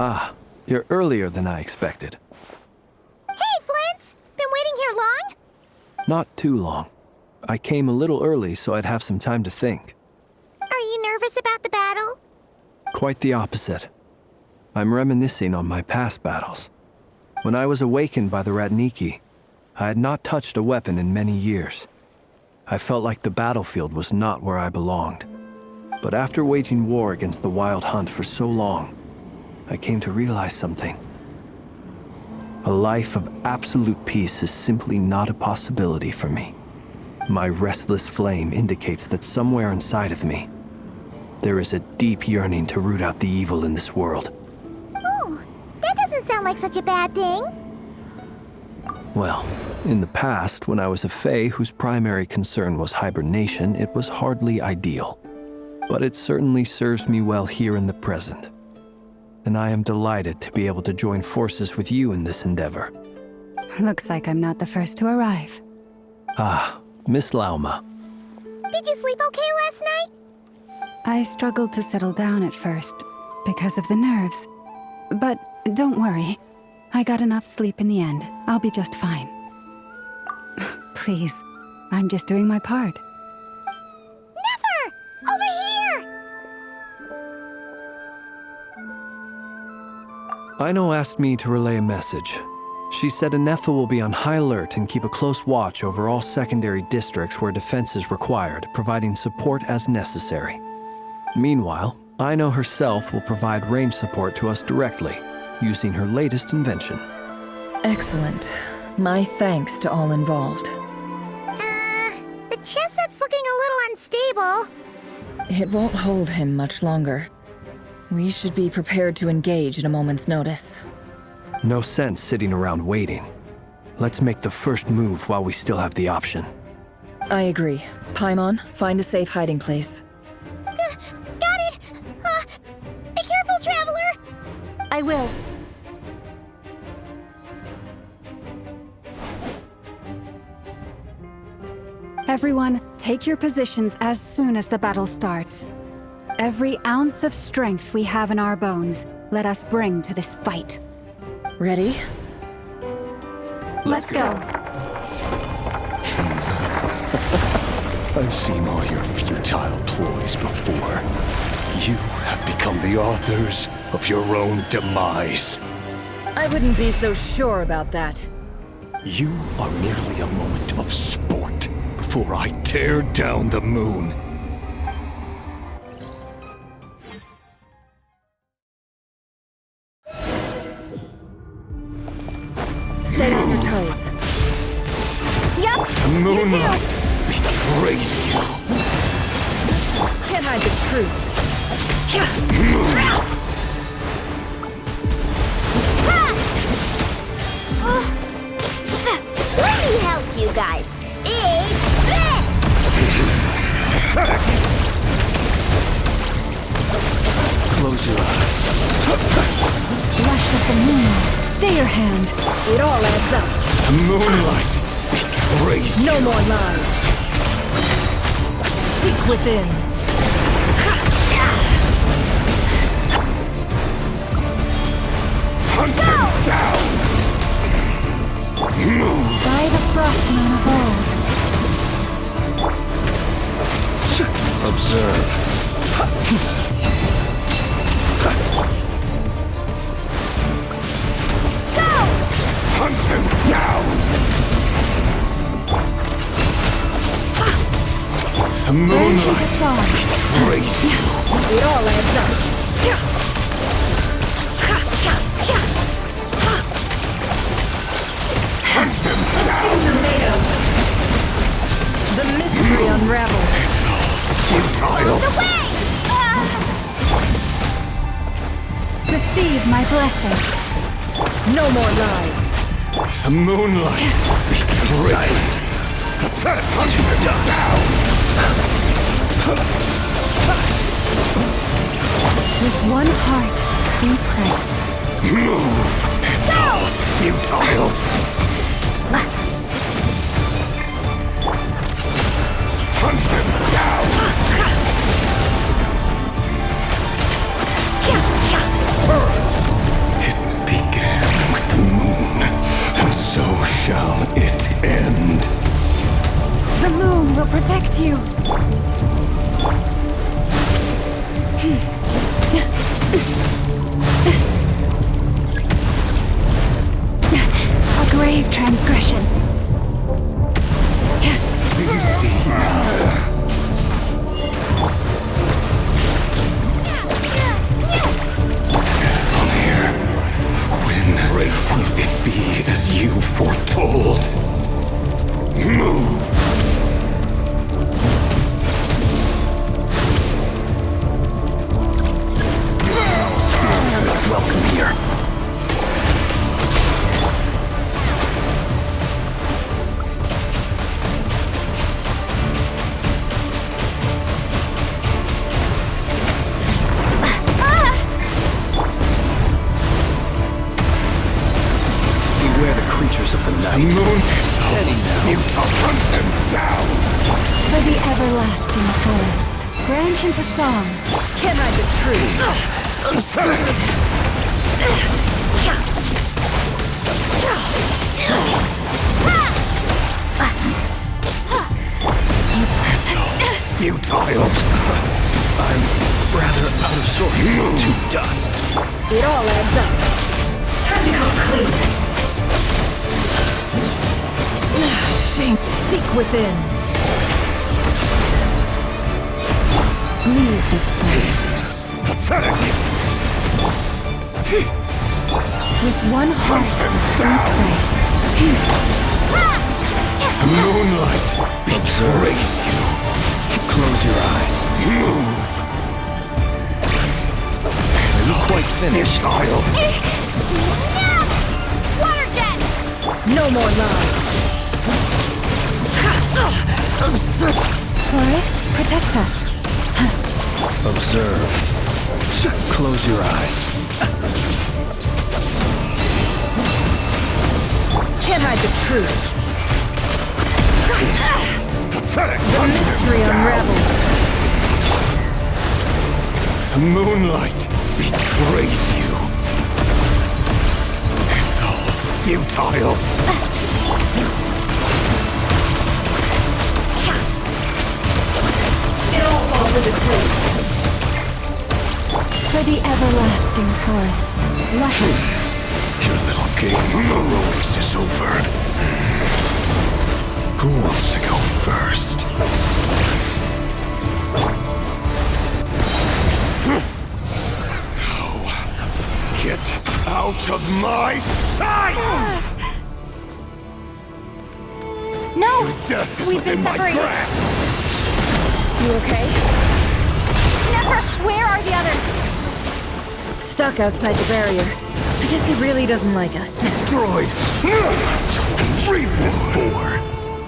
Ah, you're earlier than I expected. Hey, Flint's! Been waiting here long? Not too long. I came a little early so I'd have some time to think. Are you nervous about the battle? Quite the opposite. I'm reminiscing on my past battles. When I was awakened by the Ratniki, I had not touched a weapon in many years. I felt like the battlefield was not where I belonged. But after waging war against the Wild Hunt for so long, I came to realize something. A life of absolute peace is simply not a possibility for me. My restless flame indicates that somewhere inside of me, there is a deep yearning to root out the evil in this world. Oh, that doesn't sound like such a bad thing. Well, in the past, when I was a Fae whose primary concern was hibernation, it was hardly ideal. But it certainly serves me well here in the present. And I am delighted to be able to join forces with you in this endeavor. Looks like I'm not the first to arrive. Ah, Miss Lauma. Did you sleep okay last night? I struggled to settle down at first, because of the nerves. But don't worry. I got enough sleep in the end. I'll be just fine. Please, I'm just doing my part. Never! Over here! Aino asked me to relay a message. She said Anefa will be on high alert and keep a close watch over all secondary districts where defense is required, providing support as necessary. Meanwhile, Aino herself will provide range support to us directly, using her latest invention. Excellent. My thanks to all involved. The chest set's looking a little unstable. It won't hold him much longer. We should be prepared to engage at a moment's notice. No sense sitting around waiting. Let's make the first move while we still have the option. I agree. Paimon, find a safe hiding place. Got it! Be careful, Traveler! I will. Everyone, take your positions as soon as the battle starts. Every ounce of strength we have in our bones, let us bring to this fight. Ready? Let's go. I've seen all your futile ploys before. You have become the authors of your own demise. I wouldn't be so sure about that. You are merely a moment of sport before I tear down the moon. Stay on your toes. Yup! The moonlight betrays you. Can't hide the truth. Let me help you guys. It's this! Close your eyes. Lush as the moon. Stay your hand. It all adds up. The moonlight betrays you. No more lies. Seek within. Hunt them down. Move. By the frostmoon of old. Observe. Hunt them down! The moonlight betrays you. It all adds up. Hunt them down! The mystery unravels. Futile! The way! Receive my blessing. No more lies. The moonlight betrays you. Pathetic! Hunt them down! With one heart, we pray. Move! It's all futile! Hunt them down! shall it end. The moon will protect you. A grave transgression. Do you see now? From here, when will it be as you foretold? Move! Welcome here. Beware the creatures of the night. The moon is Steady now. you to hunt them down. For the everlasting forest. Branch into song. Can I the tree? Absurd. Futile. I'm rather out of sorts. To dust. It all adds up. Time to come clean. Shame. Seek within. Leave this place. Pathetic. With one heart, don't pray. Moonlight betrays you. Close your eyes. Move. Are you quite finished? Futile. Water jet! No more lies. Absurd. Forest, protect us. Observe. Close your eyes. Can't hide the truth. Pathetic. The mystery unravels. The moonlight betrays you. It's all futile. It all falls into place. For the everlasting forest. Lucky. Your little game of heroics is over. Who wants to go first? No. Get out of my sight! No! Your death is We've within been my separated. grasp! You okay? Never! Where are the others? Stuck outside the barrier. I guess he really doesn't like us. Destroyed! Dream before!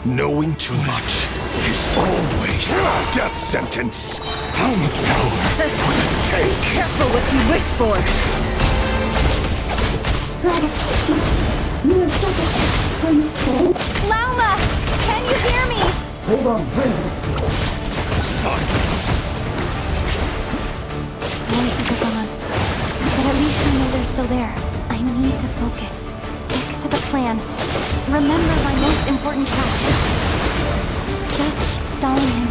Knowing too much is always a death sentence! How much power would it take? Careful what you wish for. Lauma! Can you hear me? Silence! Voices are gone. But at least I know they're still there. I need to focus. Stick to the plan. Remember my most important task. Just keep stalling him.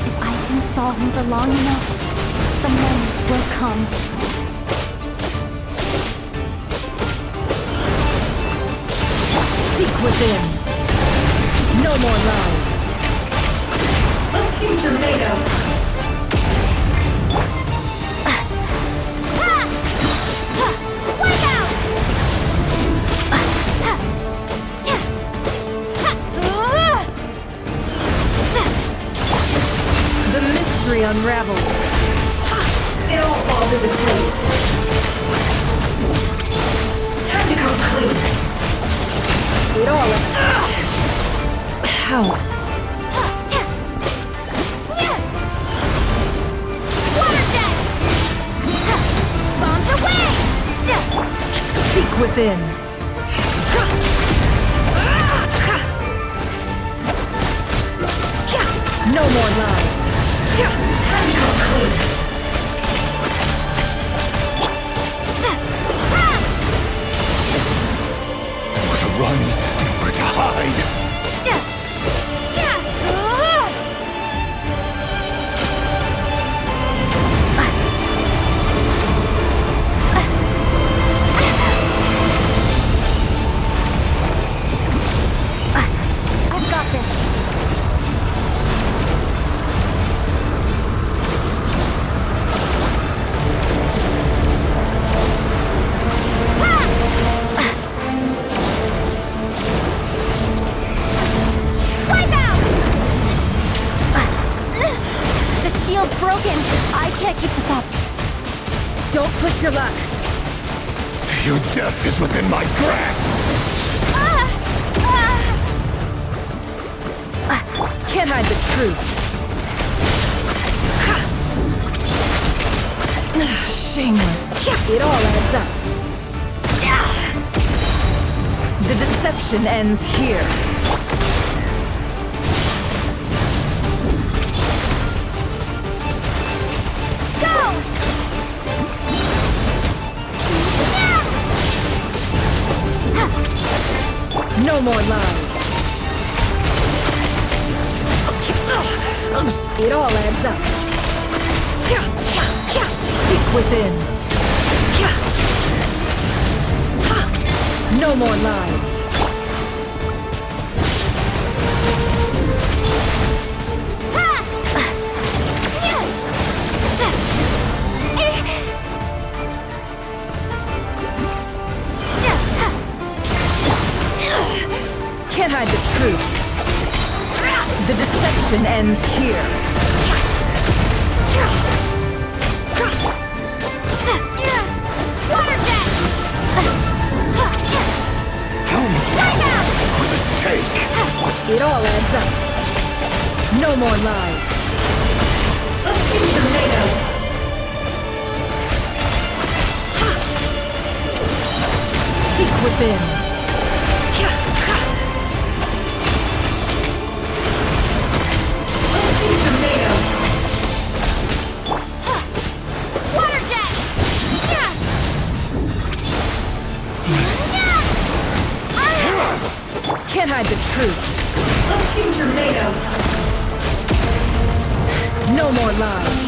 If I can stall him for long enough, the moment will come. Seek within. No more lies. Let's see what you're made of. Wipe out! The mystery unravels. It all falls into place. Time to come clean. It all How? Water jet! Bombs away! Seek within. No more lies. Time to come clean. Where to run, where to shield's broken. I can't keep this up. Don't push your luck. Your death is within my grasp! Can't hide the truth. Shameless. It all adds up. The deception ends here. Go! No more lies. It all adds up. Seek within. No more lies. Can't hide the truth. The deception ends here. Water jet! How much power will it take? It all adds up. No more lies. Let's see the tomatoes. Seek within. Water jet! Can't hide the truth. Let's see tomatoes. No more lies.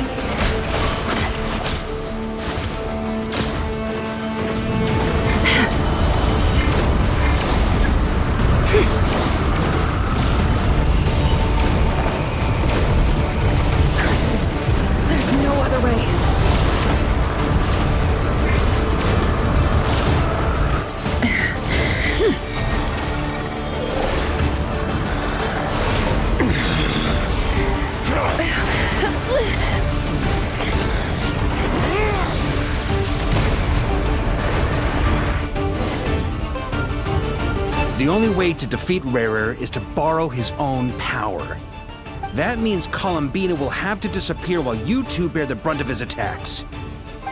There's no other way. The only way to defeat Rerir is to borrow his own power. That means Columbina will have to disappear while you two bear the brunt of his attacks.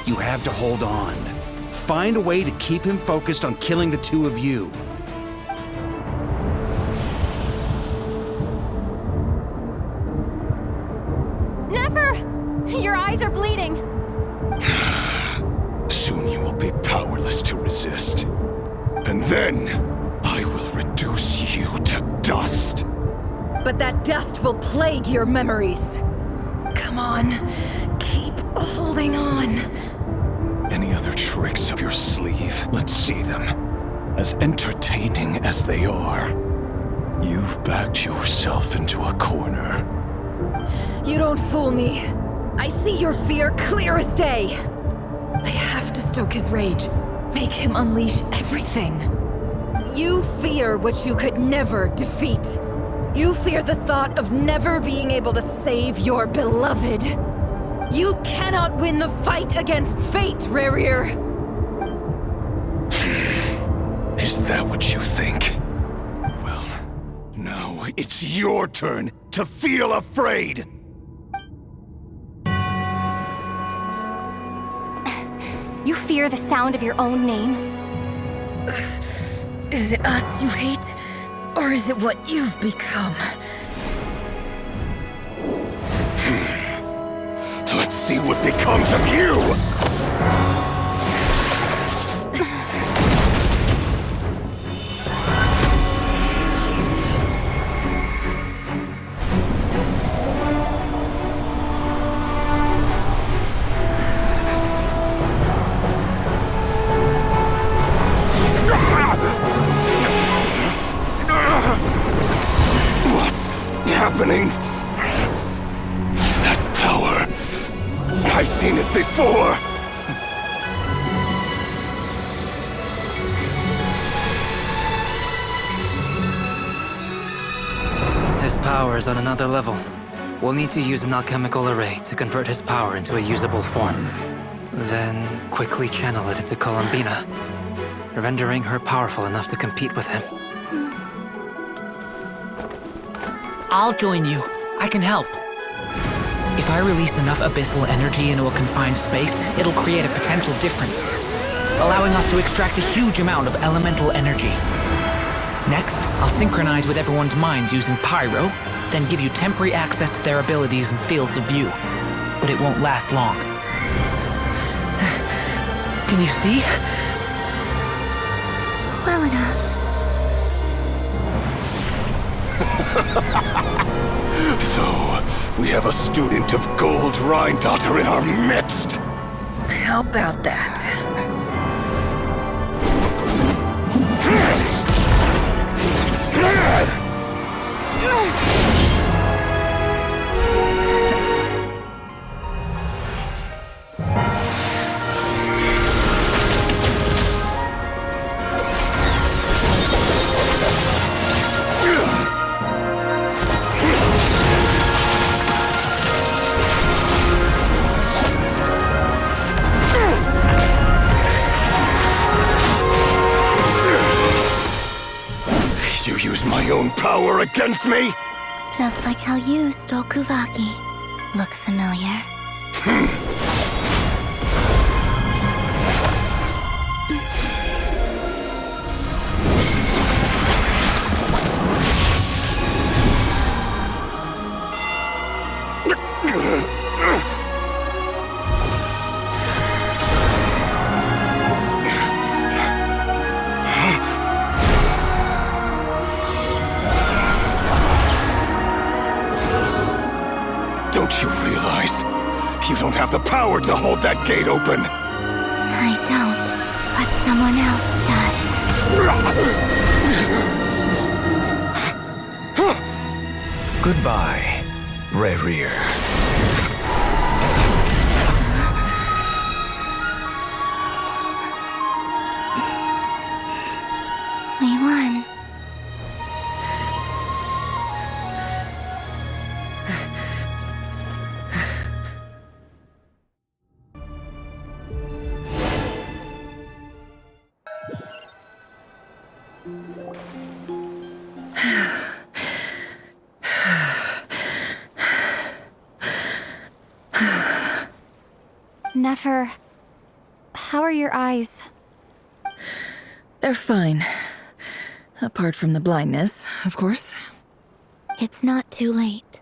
You have to hold on. Find a way to keep him focused on killing the two of you. Never! Your eyes are bleeding. Soon you will be powerless to resist. And then, I will reduce you to dust. But that dust will plague your memories. Come on, keep holding on. Any other tricks up your sleeve? Let's see them. As entertaining as they are, you've backed yourself into a corner. You don't fool me. I see your fear clear as day. I have to stoke his rage, make him unleash everything. You fear what you could never defeat. You fear the thought of never being able to save your beloved. You cannot win the fight against fate, Rerir. Is that what you think? Well, now it's your turn to feel afraid! You fear the sound of your own name? Is it us you hate? Or is it what you've become? Let's see what becomes of you! Happening? That power. I've seen it before. His power is on another level. We'll need to use an alchemical array to convert his power into a usable form. Then quickly channel it into Columbina, rendering her powerful enough to compete with him. I'll join you. I can help. If I release enough abyssal energy into a confined space, it'll create a potential difference, allowing us to extract a huge amount of elemental energy. Next, I'll synchronize with everyone's minds using Pyro, then give you temporary access to their abilities and fields of view. But it won't last long. Can you see? Well enough. So, we have a student of Gold Rhine-Daughter in our midst! How about that? You use my own power against me? Just like how you stole Kuvaki. Look familiar? Don't you realize? You don't have the power to hold that gate open! I don't, but someone else does. Goodbye, Rerir. We won. Nefer, how are your eyes? They're fine. Apart from the blindness, of course. It's not too late.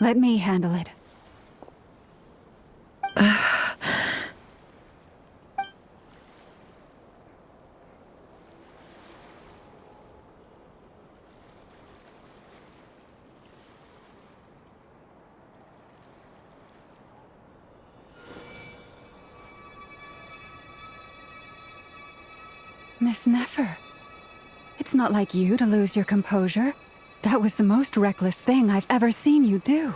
Let me handle it. Miss Nefer, it's not like you to lose your composure. That was the most reckless thing I've ever seen you do.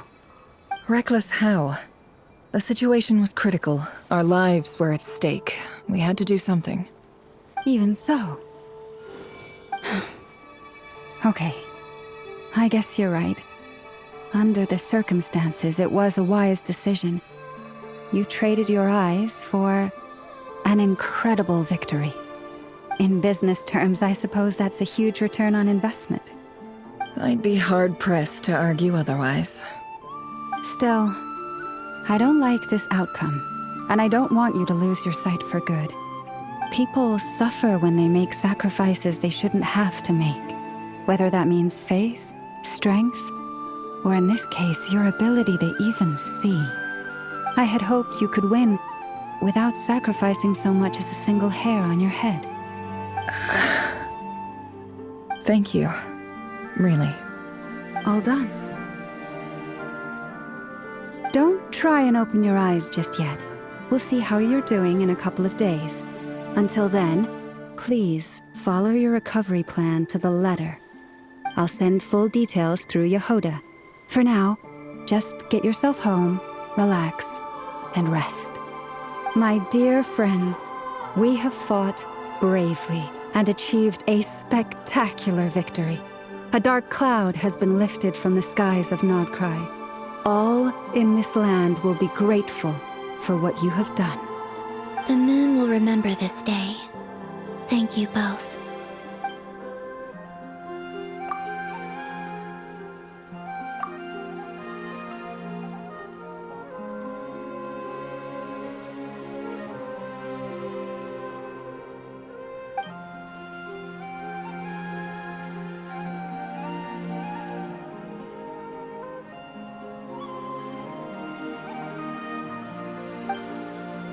Reckless how? The situation was critical. Our lives were at stake. We had to do something. Even so. Okay. I guess you're right. Under the circumstances, it was a wise decision. You traded your eyes for an incredible victory. In business terms, I suppose that's a huge return on investment. I'd be hard-pressed to argue otherwise. Still, I don't like this outcome, and I don't want you to lose your sight for good. People suffer when they make sacrifices they shouldn't have to make, whether that means faith, strength, or in this case, your ability to even see. I had hoped you could win without sacrificing so much as a single hair on your head. Thank you. Really. All done. Don't try and open your eyes just yet. We'll see how you're doing in a couple of days. Until then, please follow your recovery plan to the letter. I'll send full details through Yehoda. For now, just get yourself home, relax, and rest. My dear friends, we have fought bravely and achieved a spectacular victory. A dark cloud has been lifted from the skies of Nod Krai. All in this land will be grateful for what you have done. The moon will remember this day. Thank you both.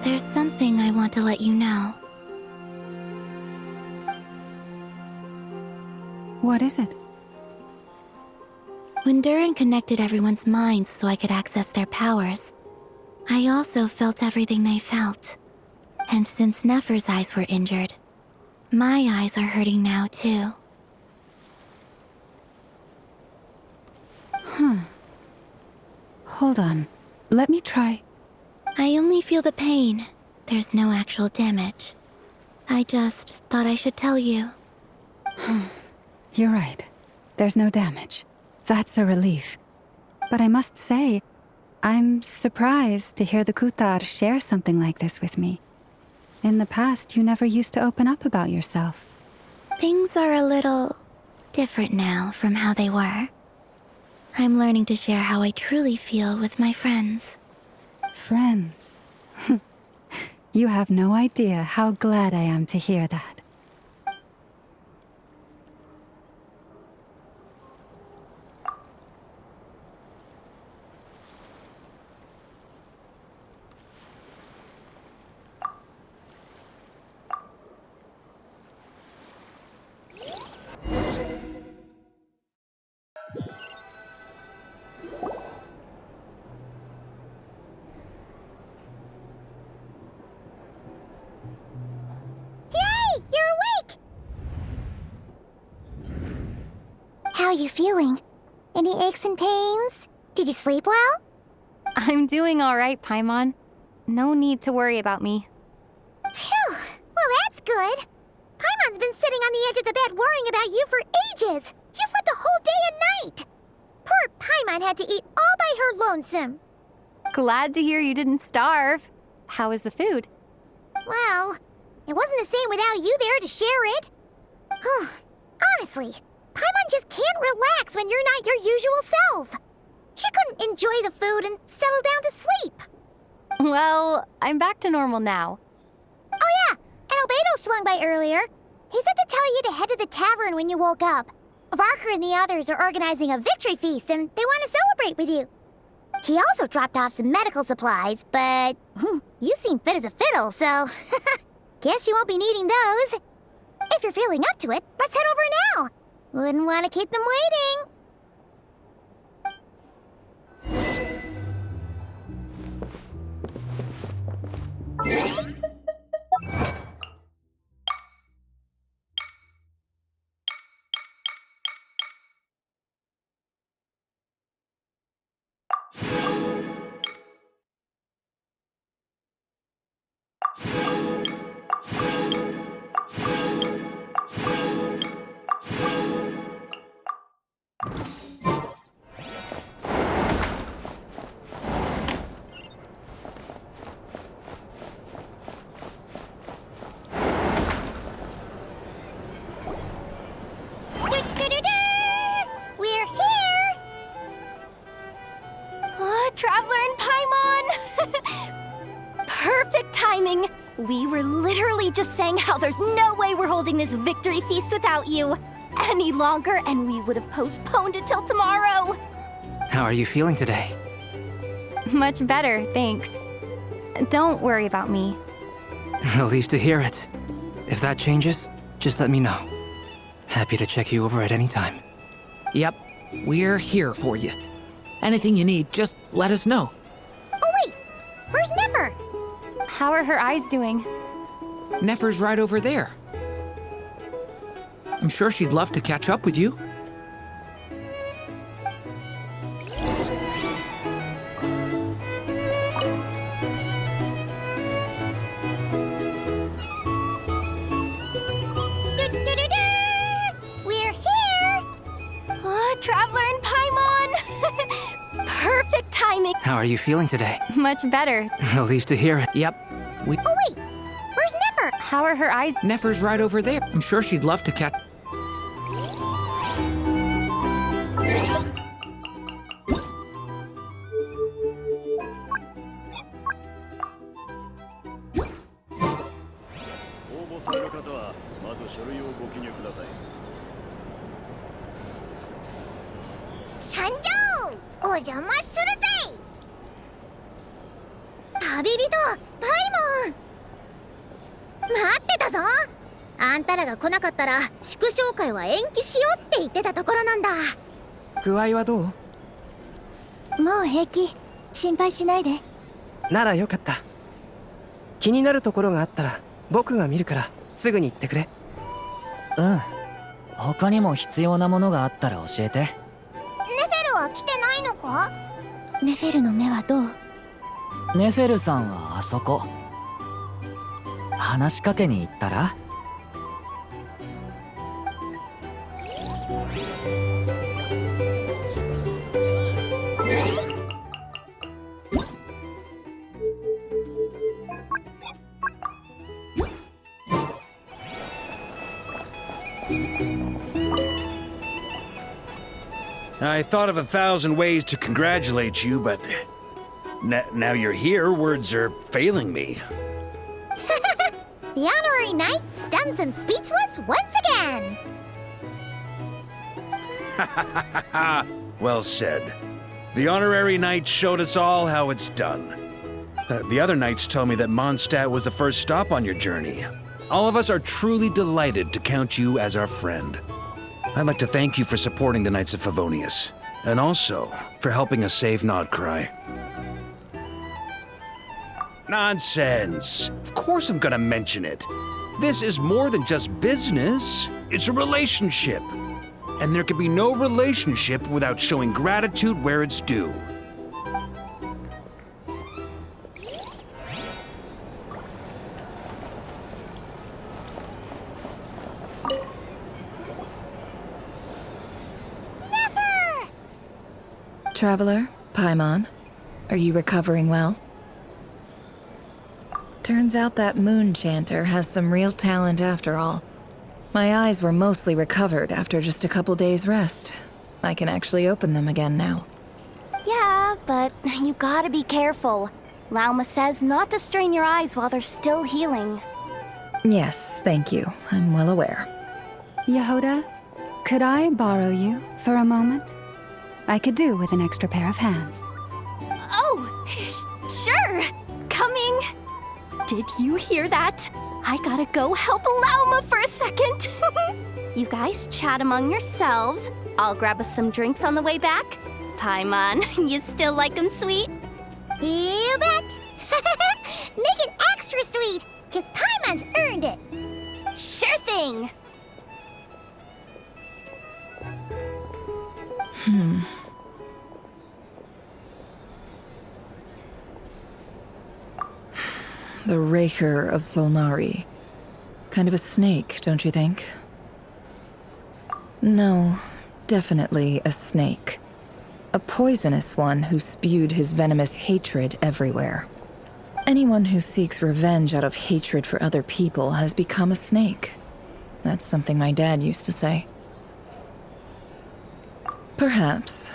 There's something I want to let you know. What is it? When Durin connected everyone's minds so I could access their powers, I also felt everything they felt. And since Nefer's eyes were injured, my eyes are hurting now too. Hold on. Let me try. I only feel the pain. There's no actual damage. I just thought I should tell you. You're right. There's no damage. That's a relief. But I must say, I'm surprised to hear the Kutar share something like this with me. In the past, you never used to open up about yourself. Things are a little different now from how they were. I'm learning to share how I truly feel with my friends. Friends. You have no idea how glad I am to hear that. How are you feeling? Any aches and pains? Did you sleep well? I'm doing all right, Paimon. No need to worry about me. Phew! Well, that's good. Paimon's been sitting on the edge of the bed worrying about you for ages. You slept a whole day and night. Poor Paimon had to eat all by her lonesome. Glad to hear you didn't starve. How was the food? Well, it wasn't the same without you there to share it. Honestly, Paimon just can't relax when you're not your usual self. She couldn't enjoy the food and settle down to sleep. Well, I'm back to normal now. Oh yeah, and Albedo swung by earlier. He said to tell you to head to the tavern when you woke up. Varker and the others are organizing a victory feast and they want to celebrate with you. He also dropped off some medical supplies, but you seem fit as a fiddle, so guess you won't be needing those. If you're feeling up to it, let's head over now. Wouldn't want to keep them waiting. We're here! Oh, Traveler and Paimon! Perfect timing! We were literally just saying how there's no way we're holding this victory feast without you any longer, and we would have postponed it till tomorrow. How are you feeling today? Much better, thanks. Don't worry about me. Relieved to hear it. If that changes, just let me know. Happy to check you over at any time. Yep, we're here for you. Anything you need, just let us know. Oh wait, where's Nefer? How are her eyes doing? Nefer's right over there. I'm sure she'd love to catch up with you. Traveler and Paimon! Perfect timing. How are you feeling today? Much better. Relieved to hear it. Yep. Oh wait, where's Nefer? How are her eyes? Nefer's right over there. I'm sure she'd love to catch. Sanjo! お邪魔するぜ！旅人、パイモン！待ってたぞ！あんたらが来なかったら祝勝会は延期しようって言ってたところなんだ。具合はどう？もう平気。心配しないで。ならよかった。気になるところがあったら僕が見るからすぐに言ってくれ。うん。他にも必要なものがあったら教えて。ネフェルは来てないのか？ネフェルの目はどう？ネフェルさんはあそこ。話しかけに行ったら？I thought of 1,000 ways to congratulate you, but now you're here, words are failing me. The honorary knight stuns them speechless once again! Well said. The honorary knight showed us all how it's done. The other knights told me that Mondstadt was the first stop on your journey. All of us are truly delighted to count you as our friend. I'd like to thank you for supporting the Knights of Favonius, and also for helping us save Nodcry. Nonsense! Of course I'm gonna mention it. This is more than just business. It's a relationship. And there can be no relationship without showing gratitude where it's due. Traveler, Paimon, are you recovering well? Turns out that moon chanter has some real talent after all. My eyes were mostly recovered after just a couple days' rest. I can actually open them again now. Yeah, but you gotta be careful. Lauma says not to strain your eyes while they're still healing. Yes, thank you. I'm well aware. Yehoda, could I borrow you for a moment? I could do with an extra pair of hands. Oh, sure. Coming. Did you hear that? I gotta go help Lauma for a second. You guys chat among yourselves. I'll grab us some drinks on the way back. Paimon, you still like 'em sweet? You bet! Make it extra sweet, cause Paimon's earned it! Sure thing! The Rerir of Solnari. Kind of a snake, don't you think? No, definitely a snake. A poisonous one who spewed his venomous hatred everywhere. Anyone who seeks revenge out of hatred for other people has become a snake. That's something my dad used to say. Perhaps.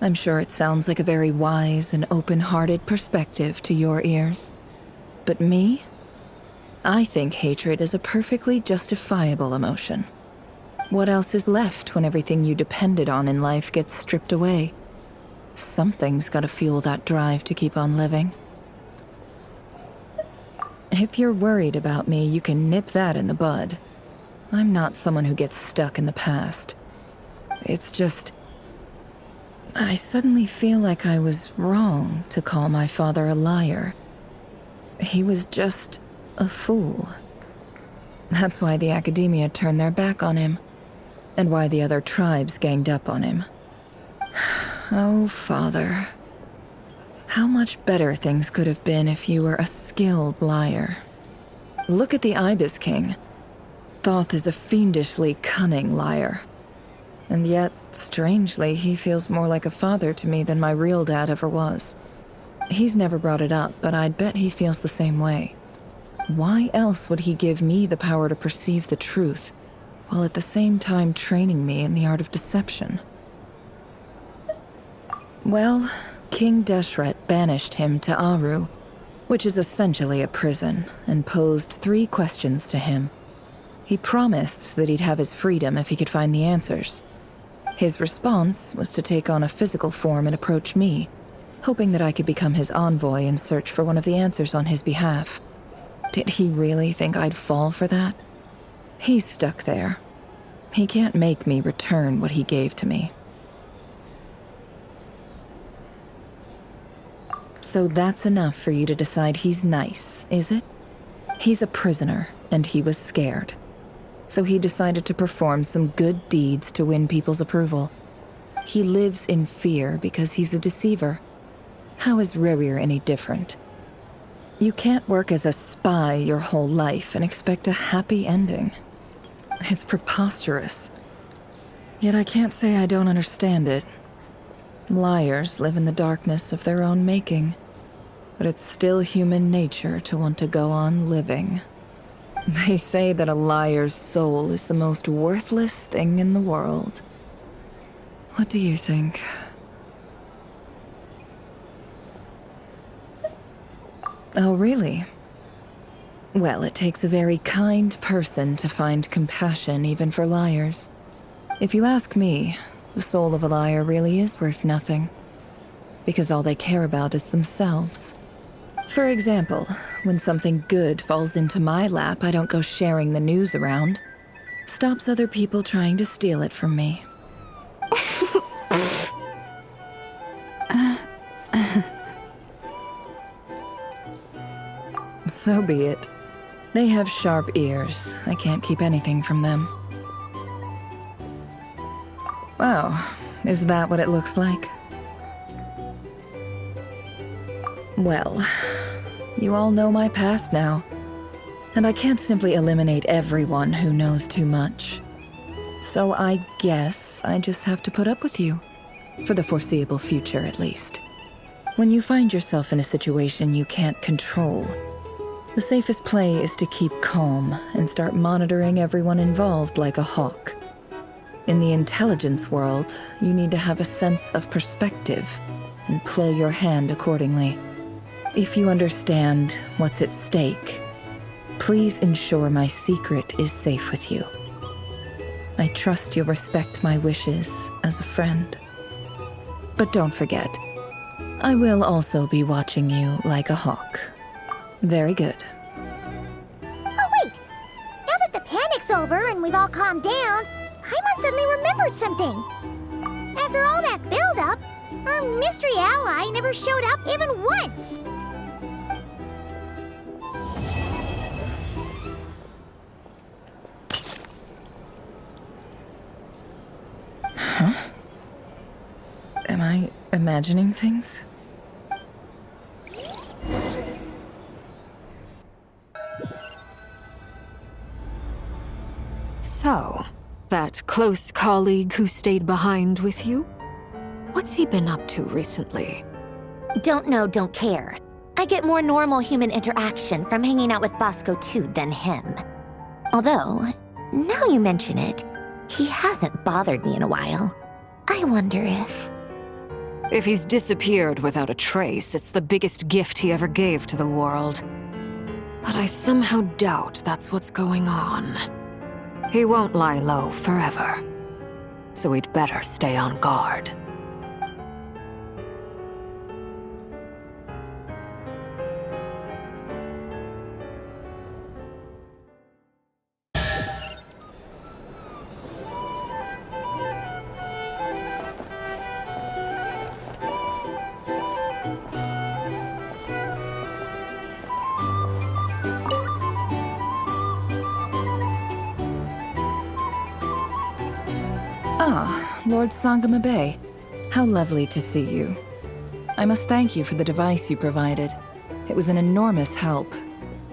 I'm sure it sounds like a very wise and open-hearted perspective to your ears. But me? I think hatred is a perfectly justifiable emotion. What else is left when everything you depended on in life gets stripped away? Something's gotta fuel that drive to keep on living. If you're worried about me, you can nip that in the bud. I'm not someone who gets stuck in the past. It's just... I suddenly feel like I was wrong to call my father a liar. He was just a fool. That's why the Academia turned their back on him, and why the other tribes ganged up on him. Oh, Father. How much better things could have been if you were a skilled liar. Look at the Ibis King. Thoth is a fiendishly cunning liar. And yet, strangely, he feels more like a father to me than my real dad ever was. He's never brought it up, but I'd bet he feels the same way. Why else would he give me the power to perceive the truth, while at the same time training me in the art of deception? Well, King Deshret banished him to Aru, which is essentially a prison, and posed 3 questions to him. He promised that he'd have his freedom if he could find the answers. His response was to take on a physical form and approach me, hoping that I could become his envoy and search for one of the answers on his behalf. Did he really think I'd fall for that? He's stuck there. He can't make me return what he gave to me. So that's enough for you to decide he's nice, is it? He's a prisoner, and he was scared. So he decided to perform some good deeds to win people's approval. He lives in fear because he's a deceiver. How is Rerir any different? You can't work as a spy your whole life and expect a happy ending. It's preposterous. Yet I can't say I don't understand it. Liars live in the darkness of their own making, but it's still human nature to want to go on living. They say that a liar's soul is the most worthless thing in the world. What do you think? Oh, really? Well, it takes a very kind person to find compassion even for liars. If you ask me, the soul of a liar really is worth nothing, because all they care about is themselves. For example, when something good falls into my lap, I don't go sharing the news around. Stops other people trying to steal it from me. So be it. They have sharp ears. I can't keep anything from them. Wow, is that what it looks like? Well, you all know my past now, and I can't simply eliminate everyone who knows too much. So I guess I just have to put up with you, for the foreseeable future at least. When you find yourself in a situation you can't control, the safest play is to keep calm and start monitoring everyone involved like a hawk. In the intelligence world, you need to have a sense of perspective and play your hand accordingly. If you understand what's at stake, please ensure my secret is safe with you. I trust you'll respect my wishes as a friend. But don't forget, I will also be watching you like a hawk. Very good. Oh wait! Now that the panic's over and we've all calmed down, Paimon suddenly remembered something. After all that build-up, our mystery ally never showed up even once. Huh? Am I imagining things? So, that close colleague who stayed behind with you? What's he been up to recently? Don't know, don't care. I get more normal human interaction from hanging out with Bosco too than him. Although, now you mention it, he hasn't bothered me in a while. I wonder if... If he's disappeared without a trace, it's the biggest gift he ever gave to the world. But I somehow doubt that's what's going on. He won't lie low forever. So we'd better stay on guard. Ah, Lord Sangama Bay. How lovely to see you. I must thank you for the device you provided. It was an enormous help.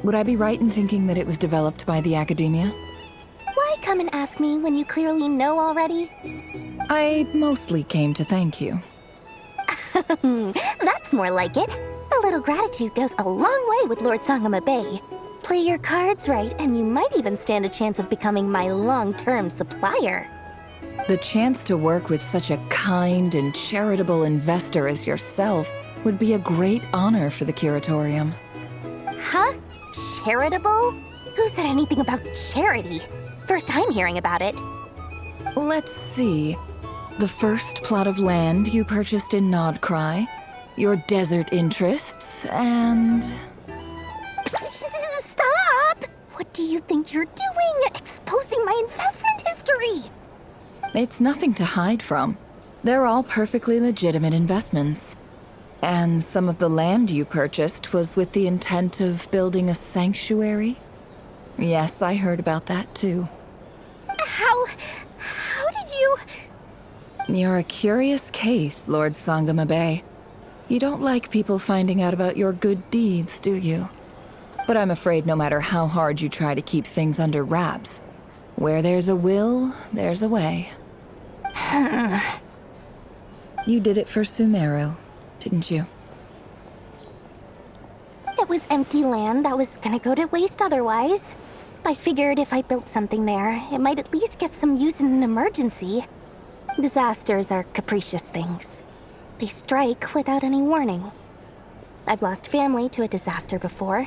Would I be right in thinking that it was developed by the Academia? Why come and ask me when you clearly know already? I mostly came to thank you. That's more like it. A little gratitude goes a long way with Lord Sangama Bay. Play your cards right, and you might even stand a chance of becoming my long-term supplier. The chance to work with such a kind and charitable investor as yourself would be a great honor for the Curatorium. Huh? Charitable? Who said anything about charity? First time hearing about it. Let's see. The first plot of land you purchased in Krai, your desert interests, and... Stop! What do you think you're doing? Exposing my investment history! It's nothing to hide from. They're all perfectly legitimate investments. And some of the land you purchased was with the intent of building a sanctuary? Yes, I heard about that too. How did you... You're a curious case, Lord Sangama Bay. You don't like people finding out about your good deeds, do you? But I'm afraid no matter how hard you try to keep things under wraps, where there's a will, there's a way. You did it for Sumeru, didn't you? It was empty land that was gonna go to waste otherwise. I figured if I built something there, it might at least get some use in an emergency. Disasters are capricious things. They strike without any warning. I've lost family to a disaster before,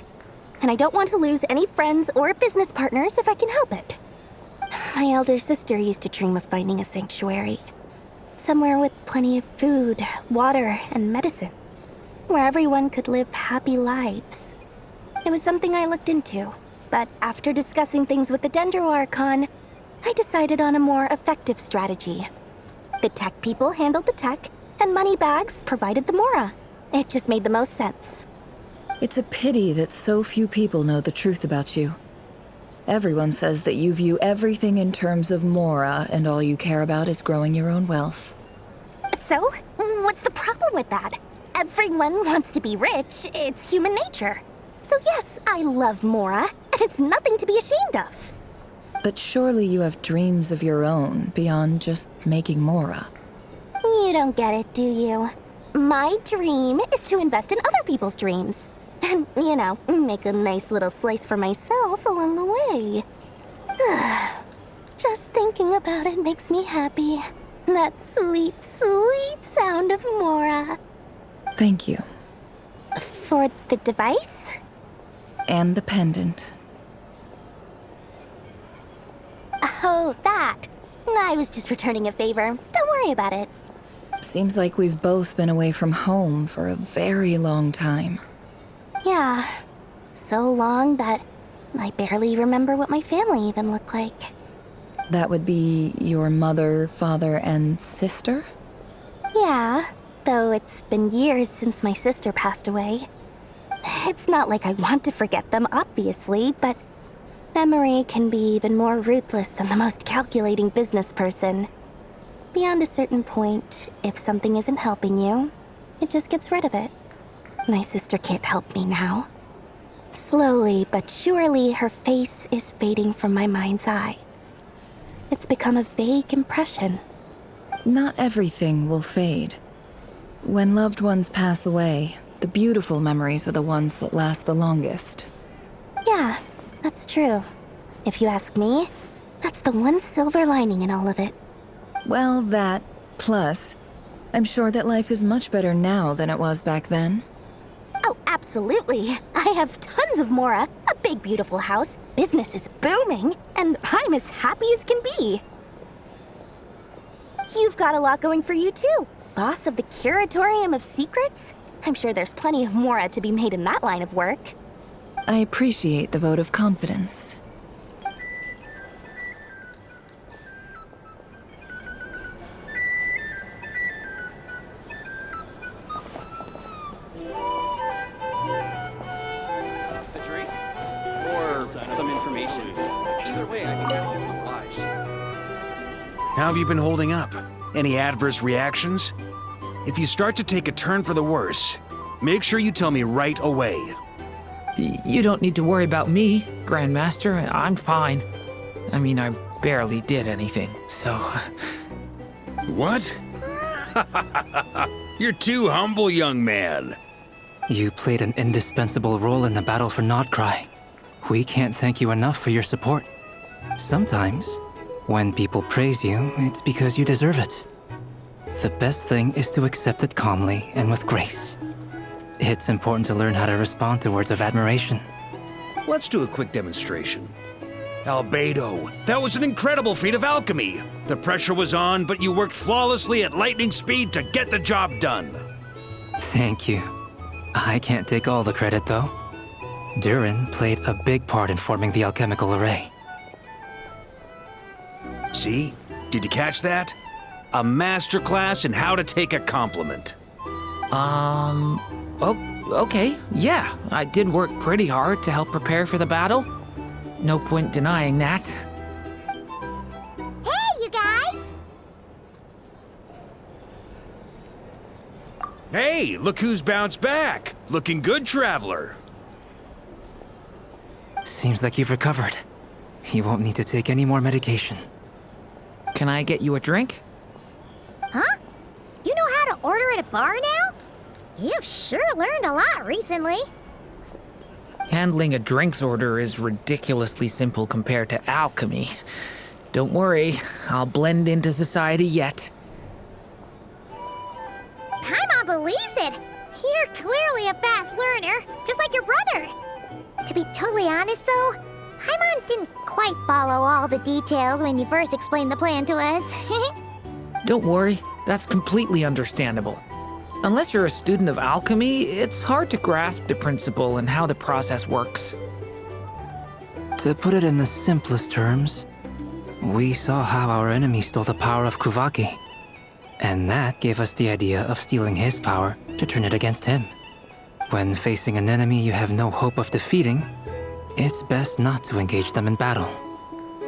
and I don't want to lose any friends or business partners if I can help it. My elder sister used to dream of finding a sanctuary. Somewhere with plenty of food, water, and medicine. Where everyone could live happy lives. It was something I looked into, but after discussing things with the Dendro Archon, I decided on a more effective strategy. The tech people handled the tech, and Moneybags provided the Mora. It just made the most sense. It's a pity that so few people know the truth about you. Everyone says that you view everything in terms of Mora, and all you care about is growing your own wealth. So, what's the problem with that? Everyone wants to be rich. It's human nature. So yes, I love Mora, and it's nothing to be ashamed of. But surely you have dreams of your own beyond just making Mora. You don't get it, do you? My dream is to invest in other people's dreams. And, you know, make a nice little slice for myself along the way. Just thinking about it makes me happy. That sweet, sweet sound of Mora. Thank you. For the device? And the pendant. Oh, that. I was just returning a favor. Don't worry about it. Seems like we've both been away from home for a very long time. Yeah. So long that I barely remember what my family even looked like. That would be your mother, father, and sister? Yeah, though it's been years since my sister passed away. It's not like I want to forget them, obviously, but memory can be even more ruthless than the most calculating business person. Beyond a certain point, if something isn't helping you, it just gets rid of it. My sister can't help me now. Slowly but surely, her face is fading from my mind's eye. It's become a vague impression. Not everything will fade. When loved ones pass away, the beautiful memories are the ones that last the longest. Yeah, that's true. If you ask me, that's the one silver lining in all of it. Well, that, plus, I'm sure that life is much better now than it was back then. Oh, absolutely. I have tons of Mora, a big beautiful house, business is booming, and I'm as happy as can be. You've got a lot going for you too. Boss of the Curatorium of Secrets? I'm sure there's plenty of Mora to be made in that line of work. I appreciate the vote of confidence. Some information. Either way, I think it's obliged. How have you been holding up? Any adverse reactions? If you start to take a turn for the worse, make sure you tell me right away. You don't need to worry about me, Grandmaster. I'm fine. I mean, I barely did anything, so... What? You're too humble, young man. You played an indispensable role in the battle for Nodcry. We can't thank you enough for your support. Sometimes, when people praise you, it's because you deserve it. The best thing is to accept it calmly and with grace. It's important to learn how to respond to words of admiration. Let's do a quick demonstration. Albedo, that was an incredible feat of alchemy. The pressure was on, but you worked flawlessly at lightning speed to get the job done. Thank you. I can't take all the credit, though. Durin played a big part in forming the alchemical array. See? Did you catch that? A masterclass in how to take a compliment. Okay, yeah. I did work pretty hard to help prepare for the battle. No point denying that. Hey, you guys! Hey, look who's bounced back. Looking good, traveler. Seems like you've recovered. You won't need to take any more medication. Can I get you a drink? Huh? You know how to order at a bar now? You've sure learned a lot recently. Handling a drinks order is ridiculously simple compared to alchemy. Don't worry, I'll blend into society yet. Paimon believes it. You're clearly a fast learner, just like your brother. To be totally honest, though, Paimon didn't quite follow all the details when you first explained the plan to us. Don't worry, that's completely understandable. Unless you're a student of alchemy, it's hard to grasp the principle and how the process works. To put it in the simplest terms, we saw how our enemy stole the power of Kuvaki. And that gave us the idea of stealing his power to turn it against him. When facing an enemy you have no hope of defeating, it's best not to engage them in battle.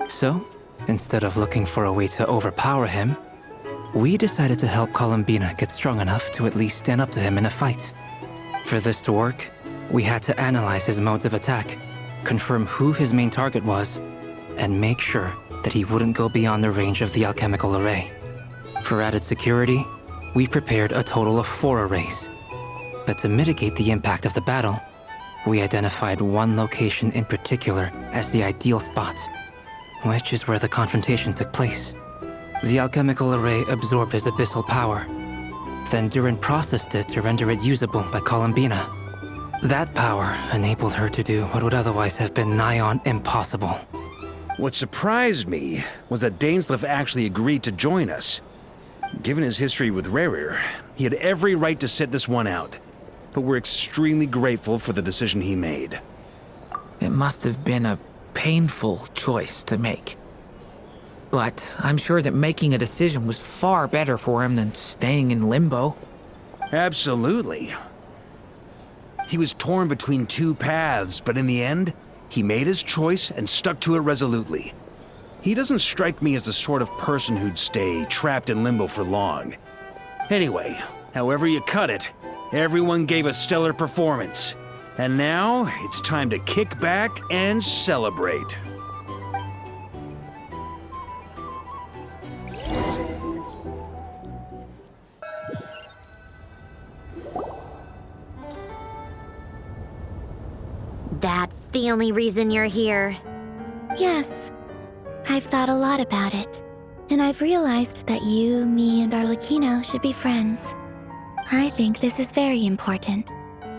So, instead of looking for a way to overpower him, we decided to help Columbina get strong enough to at least stand up to him in a fight. For this to work, we had to analyze his modes of attack, confirm who his main target was, and make sure that he wouldn't go beyond the range of the alchemical array. For added security, we prepared a total of 4 arrays. But to mitigate the impact of the battle, we identified one location in particular as the ideal spot, which is where the confrontation took place. The alchemical array absorbed his abyssal power. Then Durin processed it to render it usable by Columbina. That power enabled her to do what would otherwise have been nigh on impossible. What surprised me was that Dainsleif actually agreed to join us. Given his history with Rerir, he had every right to sit this one out. But we're extremely grateful for the decision he made. It must have been a painful choice to make. But I'm sure that making a decision was far better for him than staying in limbo. Absolutely. He was torn between 2 paths, but in the end, he made his choice and stuck to it resolutely. He doesn't strike me as the sort of person who'd stay trapped in limbo for long. Anyway, however you cut it, everyone gave a stellar performance. And now, it's time to kick back and celebrate. That's the only reason you're here. Yes. I've thought a lot about it. And I've realized that you, me, and Arlecchino should be friends. I think this is very important.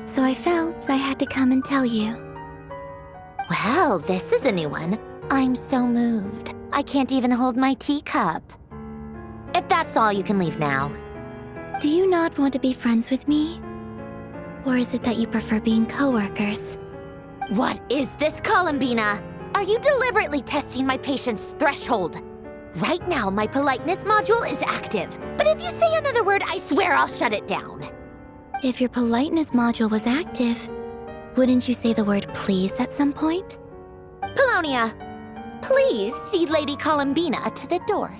So I felt I had to come and tell you. Well, this is a new one. I'm so moved. I can't even hold my teacup. If that's all, you can leave now. Do you not want to be friends with me? Or is it that you prefer being co-workers? What is this, Columbina? Are you deliberately testing my patience threshold? Right now, my politeness module is active. But if you say another word, I swear I'll shut it down. If your politeness module was active, wouldn't you say the word please at some point? Polonia, please see Lady Columbina to the door.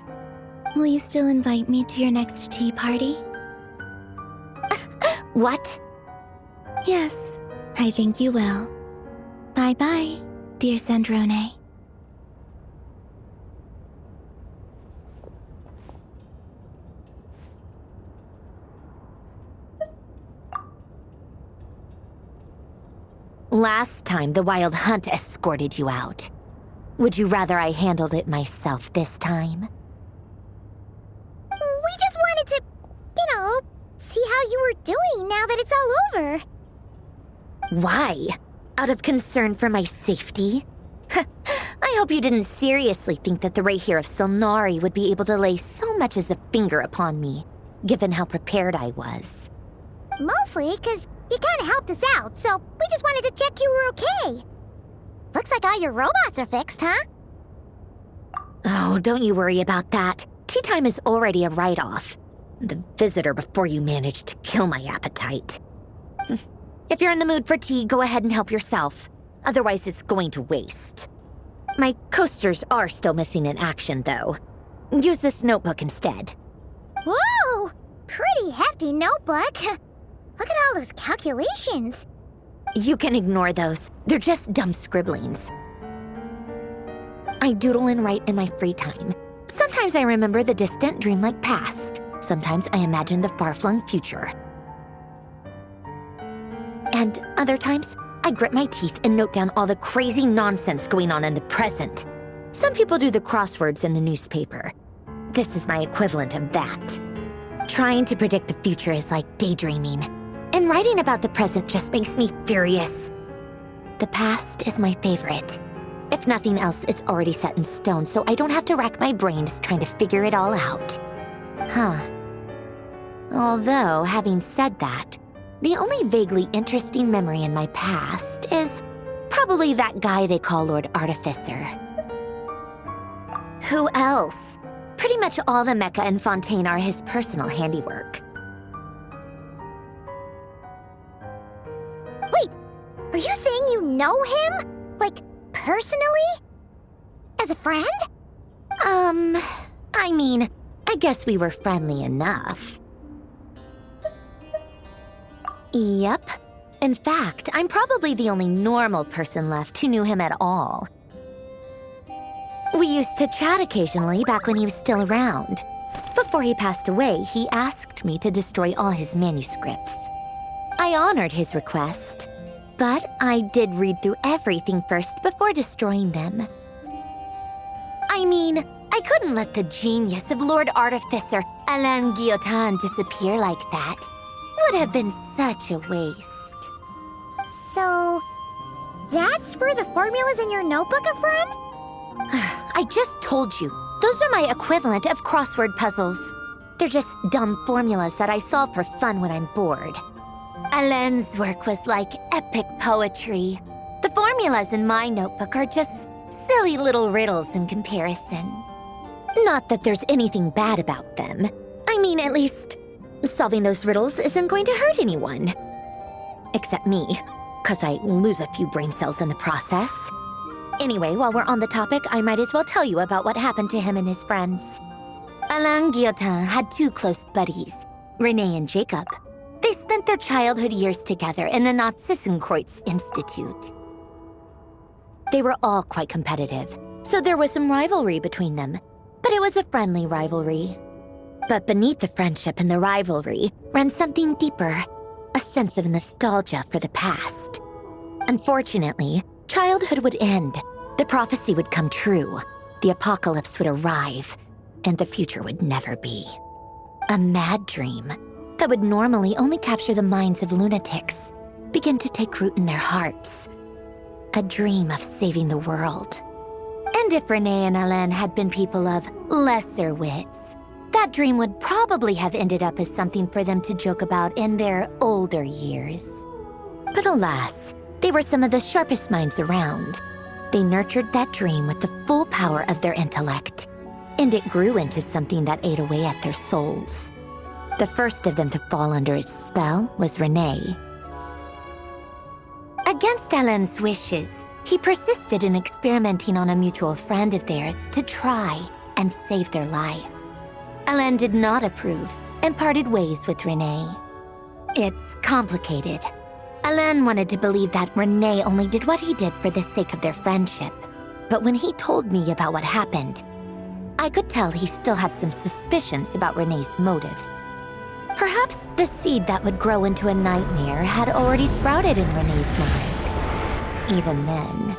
Will you still invite me to your next tea party? What? Yes, I think you will. Bye-bye, dear Sandrone. Last time, the Wild Hunt escorted you out. Would you rather I handled it myself this time? We just wanted to, see how you were doing now that it's all over. Why? Out of concern for my safety? I hope you didn't seriously think that the Rerir of Silnari would be able to lay so much as a finger upon me, given how prepared I was. Mostly because you kind of helped us out, so we just wanted to check you were okay. Looks like all your robots are fixed, huh? Oh, don't you worry about that. Tea time is already a write-off. The visitor before you managed to kill my appetite. If you're in the mood for tea, go ahead and help yourself. Otherwise, it's going to waste. My coasters are still missing in action, though. Use this notebook instead. Whoa! Pretty hefty notebook. Look at all those calculations. You can ignore those. They're just dumb scribblings. I doodle and write in my free time. Sometimes I remember the distant, dreamlike past. Sometimes I imagine the far-flung future. And other times, I grit my teeth and note down all the crazy nonsense going on in the present. Some people do the crosswords in the newspaper. This is my equivalent of that. Trying to predict the future is like daydreaming, and writing about the present just makes me furious. The past is my favorite. If nothing else, it's already set in stone, so I don't have to rack my brains trying to figure it all out. Huh. Although, having said that, the only vaguely interesting memory in my past is probably that guy they call Lord Artificer. Who else? Pretty much all the mecha and Fontaine are his personal handiwork. Wait, are you saying you know him? Like, personally? As a friend? I mean, I guess we were friendly enough. Yep. In fact, I'm probably the only normal person left who knew him at all. We used to chat occasionally back when he was still around. Before he passed away, he asked me to destroy all his manuscripts. I honored his request, but I did read through everything first before destroying them. I mean, I couldn't let the genius of Lord Artificer Alain Guillotin disappear like that. Would have been such a waste. So, that's where the formulas in your notebook are from? I just told you. Those are my equivalent of crossword puzzles. They're just dumb formulas that I solve for fun when I'm bored. Alain's work was like epic poetry. The formulas in my notebook are just silly little riddles in comparison. Not that there's anything bad about them. I mean, at least, solving those riddles isn't going to hurt anyone. Except me, 'cause I lose a few brain cells in the process. Anyway, while we're on the topic, I might as well tell you about what happened to him and his friends. Alain Guillotin had two close buddies, Renee and Jacob. They spent their childhood years together in the Narzissenkreuz Institute. They were all quite competitive, so there was some rivalry between them, but it was a friendly rivalry. But beneath the friendship and the rivalry ran something deeper, a sense of nostalgia for the past. Unfortunately, childhood would end, the prophecy would come true, the apocalypse would arrive, and the future would never be. A mad dream that would normally only capture the minds of lunatics began to take root in their hearts. A dream of saving the world. And if Renee and Alain had been people of lesser wits, that dream would probably have ended up as something for them to joke about in their older years. But alas, they were some of the sharpest minds around. They nurtured that dream with the full power of their intellect, and it grew into something that ate away at their souls. The first of them to fall under its spell was Renee. Against Alain's wishes, he persisted in experimenting on a mutual friend of theirs to try and save their life. Alain did not approve and parted ways with Renee. It's complicated. Alain wanted to believe that Renee only did what he did for the sake of their friendship. But when he told me about what happened, I could tell he still had some suspicions about Renee's motives. Perhaps the seed that would grow into a nightmare had already sprouted in Renee's mind. even then.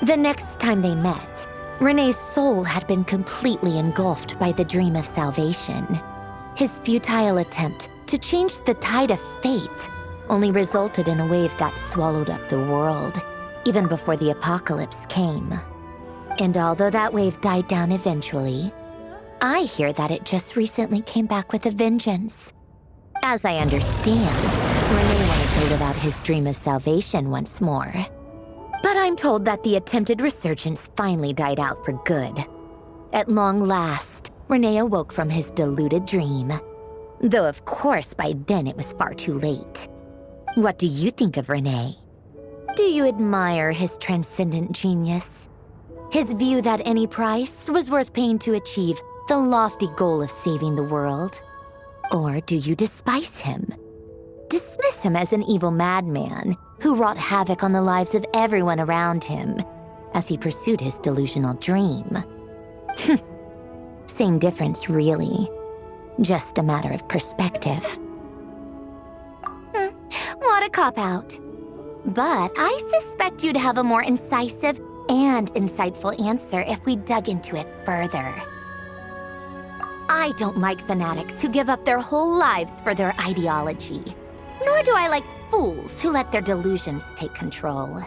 The next time they met, Renee's soul had been completely engulfed by the dream of salvation. His futile attempt to change the tide of fate only resulted in a wave that swallowed up the world, even before the apocalypse came. And although that wave died down eventually, I hear that it just recently came back with a vengeance. As I understand, Renee wanted to live out his dream of salvation once more. But I'm told that the attempted resurgence finally died out for good. At long last, Renee awoke from his deluded dream. Though of course by then it was far too late. What do you think of Renee? Do you admire his transcendent genius? His view that any price was worth paying to achieve the lofty goal of saving the world? Or do you despise him? Dismiss him as an evil madman who wrought havoc on the lives of everyone around him as he pursued his delusional dream? Same difference, really. Just a matter of perspective. What a cop-out. But I suspect you'd have a more incisive and insightful answer if we dug into it further. I don't like fanatics who give up their whole lives for their ideology. Nor do I like fools who let their delusions take control.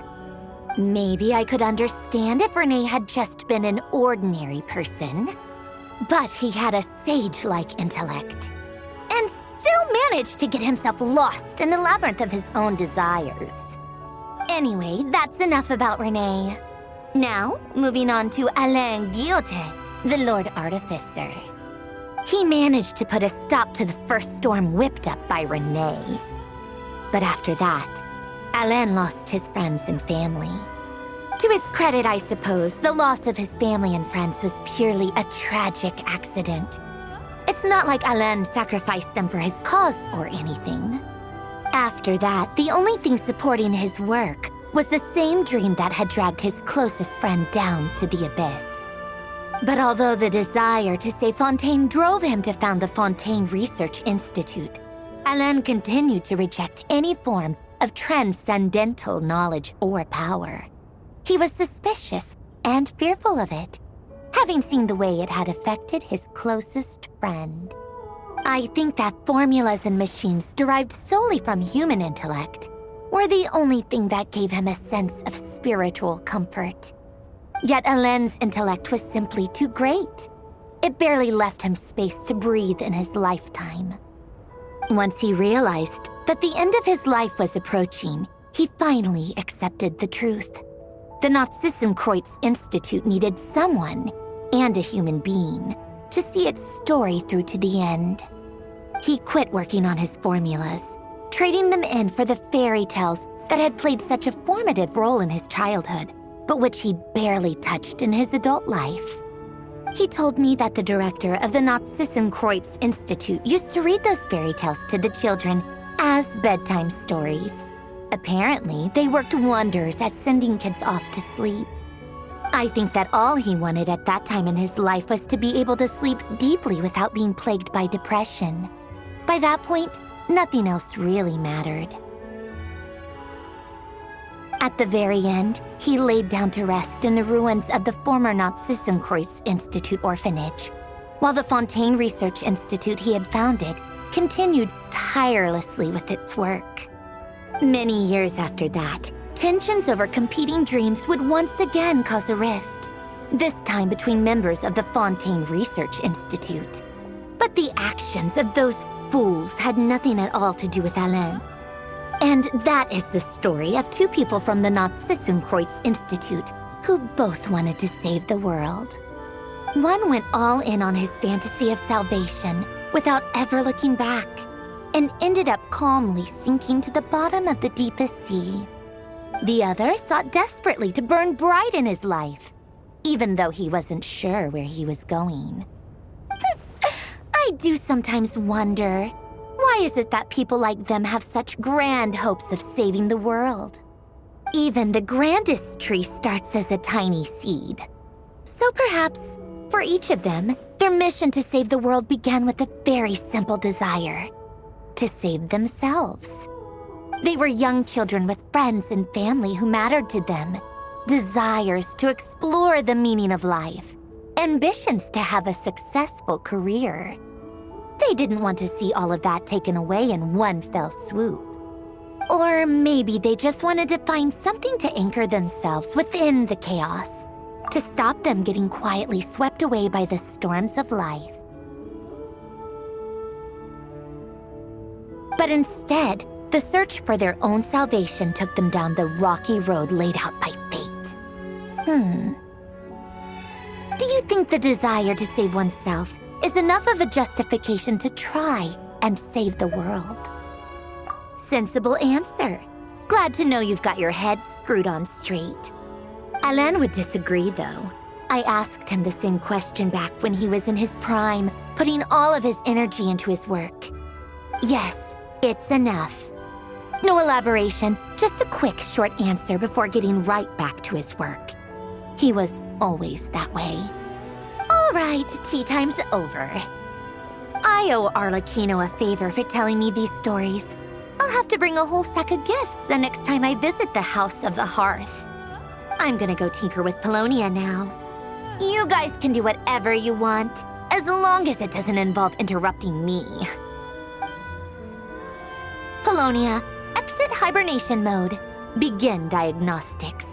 Maybe I could understand if Renee had just been an ordinary person. But he had a sage-like intellect. And still managed to get himself lost in the labyrinth of his own desires. Anyway, that's enough about Renee. Now, moving on to Alain Guillotin, the Lord Artificer. He managed to put a stop to the first storm whipped up by Renee. But after that, Alain lost his friends and family. To his credit, I suppose, the loss of his family and friends was purely a tragic accident. It's not like Alain sacrificed them for his cause or anything. After that, the only thing supporting his work was the same dream that had dragged his closest friend down to the abyss. But although the desire to save Fontaine drove him to found the Fontaine Research Institute, Alain continued to reject any form of transcendental knowledge or power. He was suspicious and fearful of it, having seen the way it had affected his closest friend. I think that formulas and machines derived solely from human intellect were the only thing that gave him a sense of spiritual comfort. Yet Alain's intellect was simply too great. It barely left him space to breathe in his lifetime. Once he realized that the end of his life was approaching, he finally accepted the truth. The Nazissenkreuz Institute needed someone, and a human being, to see its story through to the end. He quit working on his formulas, trading them in for the fairy tales that had played such a formative role in his childhood, but which he barely touched in his adult life. He told me that the director of the Nazissenkreuz Institute used to read those fairy tales to the children as bedtime stories. Apparently, they worked wonders at sending kids off to sleep. I think that all he wanted at that time in his life was to be able to sleep deeply without being plagued by depression. By that point, nothing else really mattered. At the very end, he laid down to rest in the ruins of the former Nazissenkreuz Institute orphanage, while the Fontaine Research Institute he had founded continued tirelessly with its work. Many years after that, tensions over competing dreams would once again cause a rift, this time between members of the Fontaine Research Institute. But the actions of those fools had nothing at all to do with Alain. And that is the story of two people from the Nazissenkreuz Institute who both wanted to save the world. One went all in on his fantasy of salvation without ever looking back, and ended up calmly sinking to the bottom of the deepest sea. The other sought desperately to burn bright in his life, even though he wasn't sure where he was going. I do sometimes wonder, why is it that people like them have such grand hopes of saving the world? Even the grandest tree starts as a tiny seed. So perhaps, for each of them, their mission to save the world began with a very simple desire: to save themselves. They were young children with friends and family who mattered to them, desires to explore the meaning of life, ambitions to have a successful career. They didn't want to see all of that taken away in one fell swoop. Or maybe they just wanted to find something to anchor themselves within the chaos, to stop them getting quietly swept away by the storms of life. But instead, the search for their own salvation took them down the rocky road laid out by fate. Do you think the desire to save oneself is enough of a justification to try and save the world? Sensible answer. Glad to know you've got your head screwed on straight. Alain would disagree, though. I asked him the same question back when he was in his prime, putting all of his energy into his work. Yes, it's enough. No elaboration, just a quick, short answer before getting right back to his work. He was always that way. All right, tea time's over. I owe Arlecchino a favor for telling me these stories. I'll have to bring a whole sack of gifts the next time I visit the House of the Hearth. I'm gonna go tinker with Polonia now. You guys can do whatever you want, as long as it doesn't involve interrupting me. Polonia, exit hibernation mode. Begin diagnostics.